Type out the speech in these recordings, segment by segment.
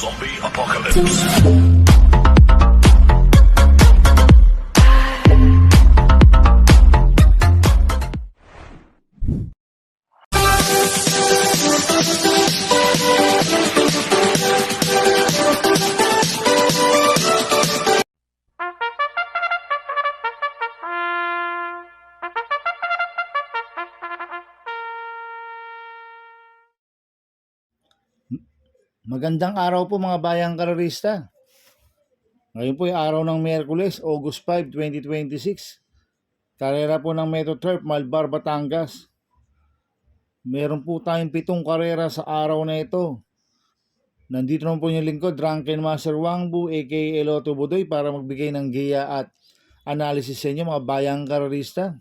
Zombie Apocalypse. Magandang araw po mga bayang karerista. Ngayon po ay araw ng Miyerkules, August 5, 2026. Karera po ng Metro Turf, Malbar, Batangas. Meron po tayong 7 karera sa araw na ito. Nandito naman po yung lingkod, Drunken Master Wangbu, aka Eloto Budoy, para magbigay ng giya at analysis sa inyo mga bayang karerista.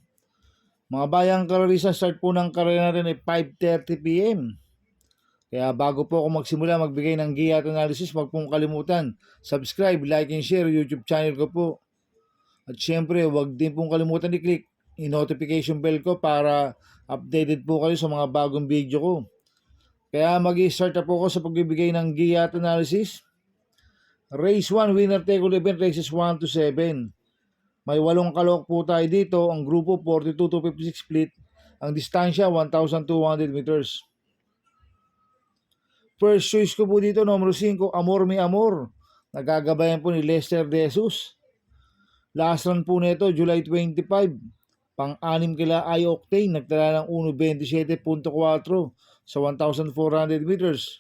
Mga bayang karerista, start po ng karera natin ay 5:30 p.m. Kaya bago po ako magsimula magbigay ng giya at analysis, huwag pong kalimutan, subscribe, like, and share YouTube channel ko po. At syempre, huwag din pong kalimutan i-click yung notification bell ko para updated po kayo sa mga bagong video ko. Kaya mag-i-start na po ako sa pagbibigay ng giya at analysis. Race 1, winner take all event, races 1 to 7. May 8 kalok po tayo dito, ang grupo 42 to 56 split, ang distansya 1,200 meters. First choice ko po dito, numero 5, Amor Mi Amor. Nagagabayan po ni Lester De Jesus. Last run po nito, July 25. Pang-anim kila I-Octane. Nagtala ng 1.27.4 sa 1,400 meters.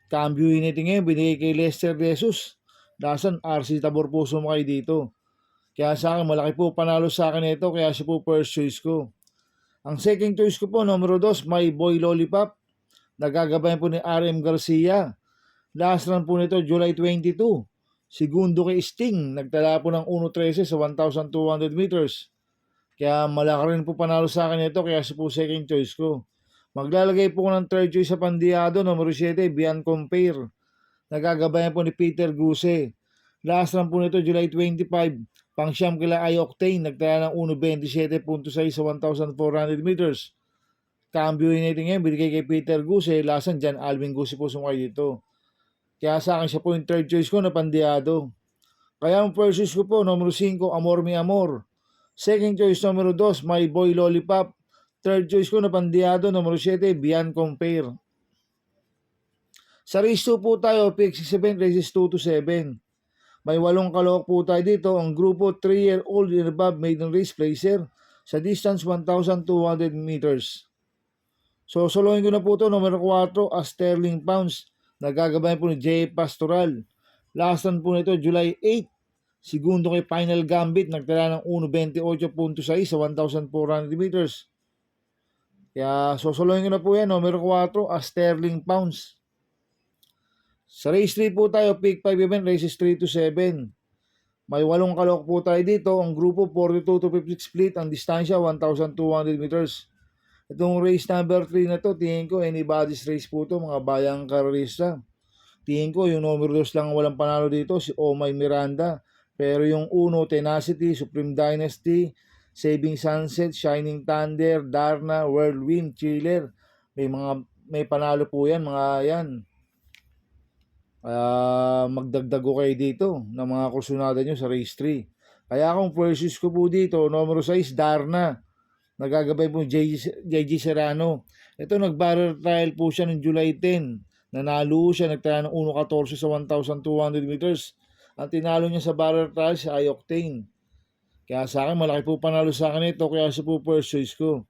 Cambio natin ngayon, binigay kay Lester De Jesus. Lasan, RC Tabor po sumakay dito. Kaya sa akin, malaki po panalo sa akin ito, kaya siya po first choice ko. Ang second choice ko po, numero 2, My Boy Lollipop. Nagagabayan po ni RM Garcia. Last run po nito, July 22. Segundo kay Sting. Nagtala po ng 1.13 sa 1,200 meters. Kaya malaki rin po panalo sa akin ito, kaya siya po second choice ko. Maglalagay po ko ng third choice sa Pandiado, numero 7, Beyond Compare. Nagagabayan po ni Peter Guse. Last run po nito, July 25. Pang-siyam kila I-Octane. Nagtala ng 1.27.6 sa 1,400 meters. Cambio natin ngayon, binigay kay Peter Guse, lasan dyan, Alvin Guse po sumakay dito. Kaya sa akin siya po yung third choice ko na Pandiado. Kaya ang first choice ko po, numero 5, Amor Mi Amor. Second choice, numero 2, My Boy Lollipop. Third choice ko na Pandiado, numero 7, Beyond Compare. Sa race 2 po tayo, pick 67, races 2 to 7. May 8 kalok po tayo dito. Ang grupo 3-year-old and above maiden race placer sa distance 1,200 meters. So, solohin ko na po ito, numero 4, Sterling Pounds. Nagagabayan po ni J. Pastoral. Last run po nito, July 8. Segundo kay Final Gambit. Nagtala ng 1.28.6 sa 1,400 meters. Kaya, solohin ko na po yan, numero 4, Sterling Pounds. Sa race 3 po tayo, pick 5 event, races 3 to 7. May 8 kalok po tayo dito. Ang grupo 42 to 56 split. Ang distansya, 1,200 meters. Itong race number 3 na to, tingin ko anybody's race po to, mga bayang karerista. Tingin ko yung numero 2 lang walang panalo dito, si Omay Miranda. Pero yung 1, Tenacity, Supreme Dynasty, Saving Sunset, Shining Thunder, Darna, Whirlwind, Chiller. May panalo po yan, mga yan. Magdagdag ko kayo dito ng mga kursunada nyo sa race 3. Kaya kung first choice ko po dito, numero 6, Darna. Nagagabay po JG Serrano. Ito, nag-barrel trial po siya noong July 10. Nanalo siya, nagtala ng 1.14 sa 1,200 meters. Ang tinalo niya sa barrel trial si I-Octane. Kaya sa akin, malaki po panalo sa akin ito, kaya siya po first choice ko.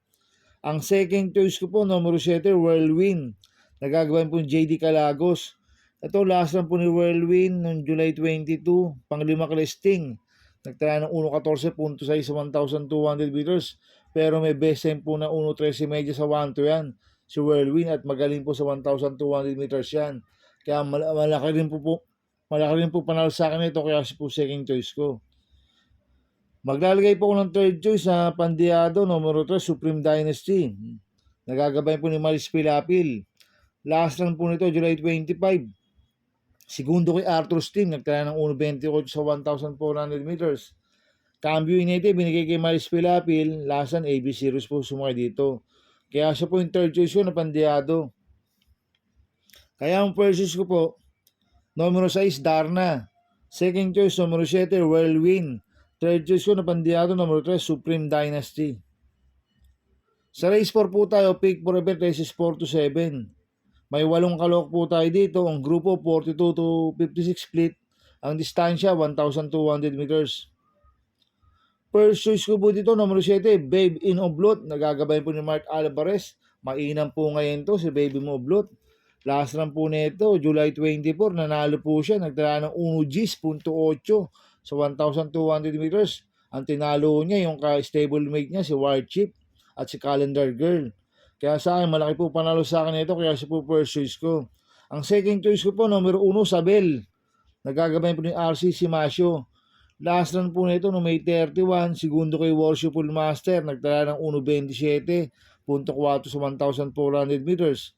Ang second choice ko po, numero 7, Whirlwind. Nagagabay po JD Calagos. Ito, last run po ni Whirlwind noong July 22. Pang-5 kay Sting. Nagtala ng 1.14.6 sa 1,200 meters. Pero may best time po na 1.13 medya sa 1 to yan. Si Whirlwind at magaling po sa 1,200 meters yan. Kaya malaki rin po panalo sa akin ito, kaya si po second choice ko. Maglalagay po ko ng third choice sa Pandiado, numero 3, Supreme Dynasty. Nagagabay po ni Maris Pilapil. Last run po nito, July 25. Segundo kay Arthur Sting, nagtala ng 1.28 sa 1,400 meters. Cambio natin, binigay kay Maris Pilapil, lasan AB Series po sumakay dito. Kaya siya po yung third choice ko na Pandiado. Kaya ang first choice ko po, Numero 6, Darna. Second choice, numero 7, Whirlwind. Third choice ko na pandiado, numero 3, Supreme Dynasty. Sa race 4 po tayo, pick for event races 4 to 7. May 8 kalok po tayo dito. Ang grupo 42 to 56 split. Ang distansya 1,200 meters. First choice ko po dito, numero 7, Babe in Oblot. Nagagabay po ni Mark Alvarez. Mainam po ngayon to si Babe in Oblot. Last run po nito, July 24, nanalo po siya. Nagtala ng 1.8 sa 1,200 meters. Ang tinalo niya, yung ka-stablemate niya, si Warchip at si Calendar Girl. Kaya sa akin, malaki po panalo sa akin ito, kaya siya po first choice ko. Ang second choice ko po, numero 1, Sabel. Nagagabay po ni RC Simasio. Last run po nito no May 31, segundo kay Worshipful Master, nagtala ng 1.27.4 sa 1,400 meters.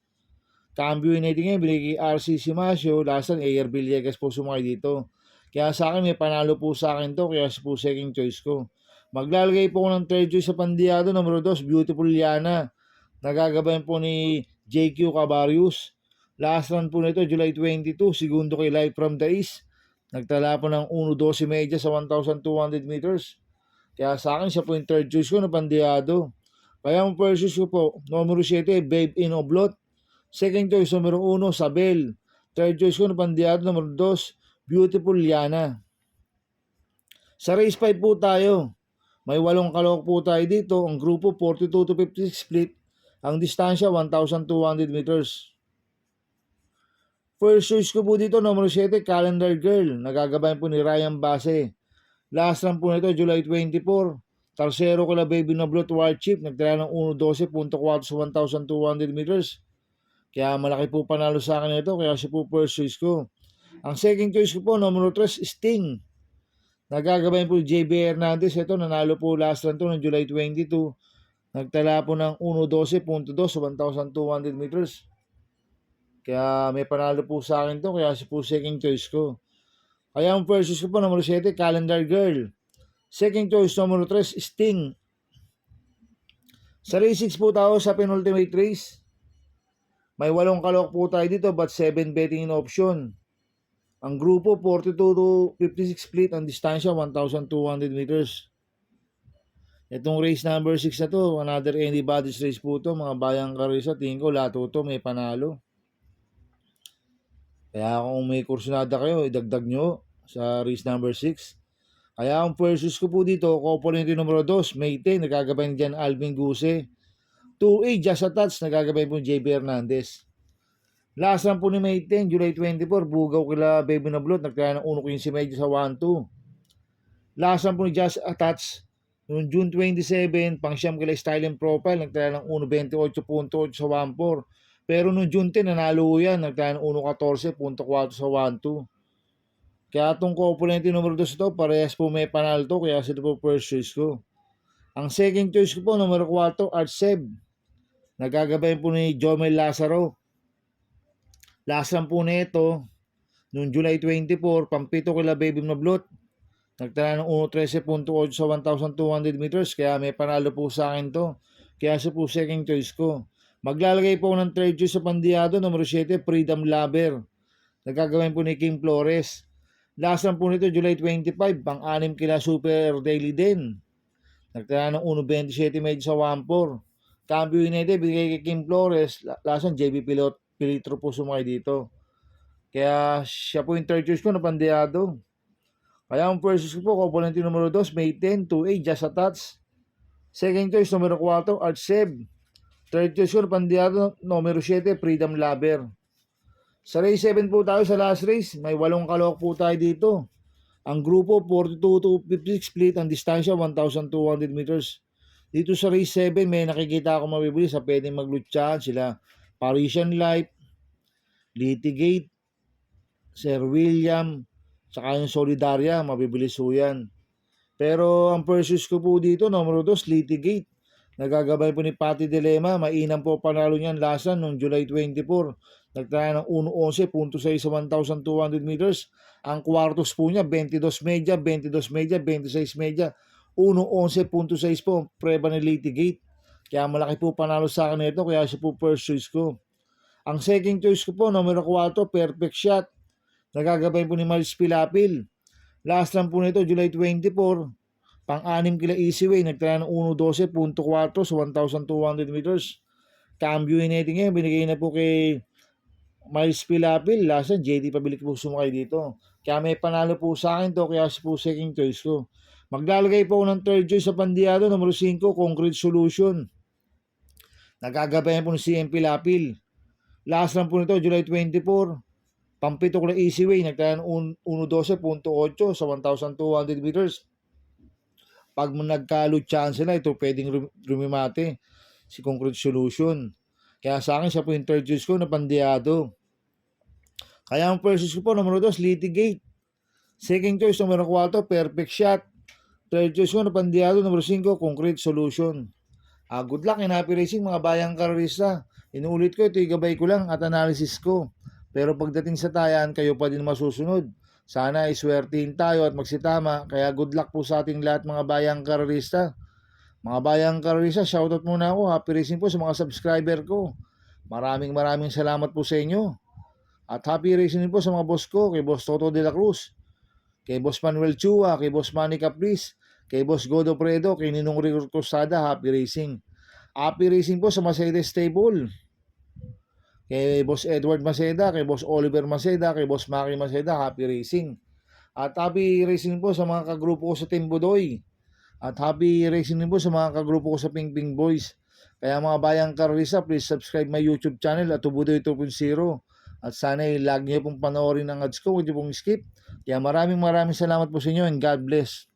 Cambio natin ngayon, binigay kay RC Simasio, last run AR Villegas po sumakay dito. Kaya sa akin, may panalo po sa akin to, kaya po second choice ko. Maglalagay po ko ng third choice sa pandiado, numero 2, Beautiful Liana. Nagagabayan po ni JQ Cabarius. Last run po nito, July 22, segundo kay Live from the East. Nagtala po ng 1.12 media sa 1,200 meters. Kaya sa akin, siya po yung third choice ko na pandiado. Kaya ang first choice ko po, numero 7, Babe in Oblot. Second choice, numero 1, Sabel. Third choice ko na pandiado, numero 2, Beautiful Liana. Sa race 5 po tayo. May 8 kalok po tayo dito. Ang grupo 42 to 56 split. Ang distansya 1,200 meters. First choice ko po dito, numero 7, Calendar Girl. Nagagabayan po ni Ryan Base. Last run po nito, July 24. Tarsero ko la Baby Noblot Warchip. Nagtala ng 1.12.4 sa 1,200 meters. Kaya malaki po panalo sa akin ito. Kaya siya po first choice ko. Ang second choice ko po, numero 3, Sting. Nagagabayan po JB Hernandez. Ito, nanalo po last run to ng July 22. Nagtala po ng 1.12.2 sa 1,200 meters. Kaya may panalo po sa akin to, kaya siya po second choice ko. Kaya ang first choice ko po, numero 7, Calendar Girl. Second choice, numero 3, Sting. Sa race 6 po tayo sa penultimate race. May 8 kalok po tayo dito, but 7 betting in option. Ang grupo, 42 to 56 split. Ang distansya, 1,200 meters. Itong race number 6 na to, another anybody's race po to. Mga bayang karisa, tingin ko lahat to may panalo. Kaya kung may kursunada kayo, idagdag nyo sa race number 6. Kaya ang first choice ko po dito, component numero 2, May 10, nagagabay dyan Alvin Guse. 2A, Just a Touch, nagagabay po JB Hernandez. Last run po ni May 10, July 24, bugaw kila Baby Noblot, nagkaya ng 1.15 medyo sa 1-2. Last run po ni Just a Touch, noong June 27, pang siyam kila Style and Profile, nagkaya ng 1.28.8 sa 1-4. Pero noong June 10, nanalo yan, nagtaya ng 1.14.4 sa 1-2. Kaya itong component numero 2 ito, parehas po may panalo to, kaya sila po first choice ko. Ang second choice ko po, numero 4, Artseb. Nagagabay po ni Jomel Lazaro. Last run po nito, noong July 24, pampito kila Baby Noblot. Nagtala ng 1.13.8 sa 1,200 meters, kaya may panalo po sa akin to. Kaya siya po second choice ko. Maglalagay po ng third choice sa pandiado, numero 7, Freedom Lover. Nagagawin po ni Kim Flores. Last run po nito, July 25, pang-anim kila Super Daily din. Nagtala ng 1.27 medyo sa 1-4. Cambio United, bigay kay Kim Flores. Last run, JB Pilitro po sumakay dito. Kaya siya po yung third choice ko na pandiado. Kaya ang first choice ko po, component numero 2, May 10, 2A, Just a Touch. Second choice, numero 4, Artseb. Third choice ko, pandiado, numero 7, Freedom Lover. Sa race 7 po tayo sa last race. May 8 kalok po tayo dito. Ang grupo, 42 to 56 split. Ang distansya, 1,200 meters. Dito sa race 7, may nakikita ako mabibili sa pwedeng maglutsahan sila. Parisian Life, Litigate, Sir William, saka yung Solidaria, mabibili so yan. Pero ang purchase ko po dito, numero 2, Litigate. Nagagabay po ni Patty Dilema, mainam po panalo niyan lasan noong July 24. Nagtaya ng 1.11.6 sa 1,200 meters. Ang kwartos po niya, 22 media, 22 media, 26 media. 1.11.6 po, preba ni Litigate. Kaya malaki po panalo sa akin ito, kaya siya po first choice ko. Ang second choice ko po, numero 4, Perfect Shot. Nagagabay po ni Miles Pilapil. Last run po nito, July 24, pang-anim kila Easyway, nagtala ng 1:12.4 sa 1,200 meters. Cambio netting ngayon, binigay na po kay Miles Pilapil. Last run, JD Pabilik po sumakay dito. Kaya may panalo po sa akin to, kaya po second choice ko. Maglalagay po ako ng third choice sa Pandiado, numero 5, Concrete Solution. Nagagabayan po ni CM Pilapil. Last run po nito, July 24, pampito ko na Easyway, nagtala ng 1:12.8 sa 1,200 meters. Pag nagka-chance na, ito pwedeng rumimate si Concrete Solution. Kaya sa akin, siya po yung third choice ko na Pandiado. Kaya ang first choice ko po, numero 2, Litigate. Second choice, numero 4, Perfect Shot. Third choice ko na Pandiado, numero 5, Concrete Solution. Good luck and happy racing mga bayang karerista. Inuulit ko, ito igabay ko lang at analysis ko. Pero pagdating sa tayan, kayo pa din masusunod. Sana ay swertihin tayo at magsitama. Kaya good luck po sa ating lahat mga bayang karerista. Mga bayang karerista, shoutout muna ako. Happy racing po sa mga subscriber ko. Maraming salamat po sa inyo. At happy racing po sa mga boss ko, kay Boss Toto de la Cruz, kay Boss Manuel Chua, kay Boss Manny Capriz, kay Boss Godo Predo, kay Ninong Rico Cruzada, happy racing. Happy racing po sa Mercedes Stable. Kay Boss Edward Maceda, kay Boss Oliver Maceda, kay Boss Maki Maceda, happy racing. At happy racing po sa mga kagrupo ko sa Team Budoy. At happy racing din po sa mga kagrupo ko sa Ping Ping Boys. Kaya mga bayang karisa, please subscribe my YouTube channel at Budoy 2.0. At sana lagi niyo pong panoorin ang ads ko, huwag niyo pong skip. Kaya maraming salamat po sa inyo and God bless.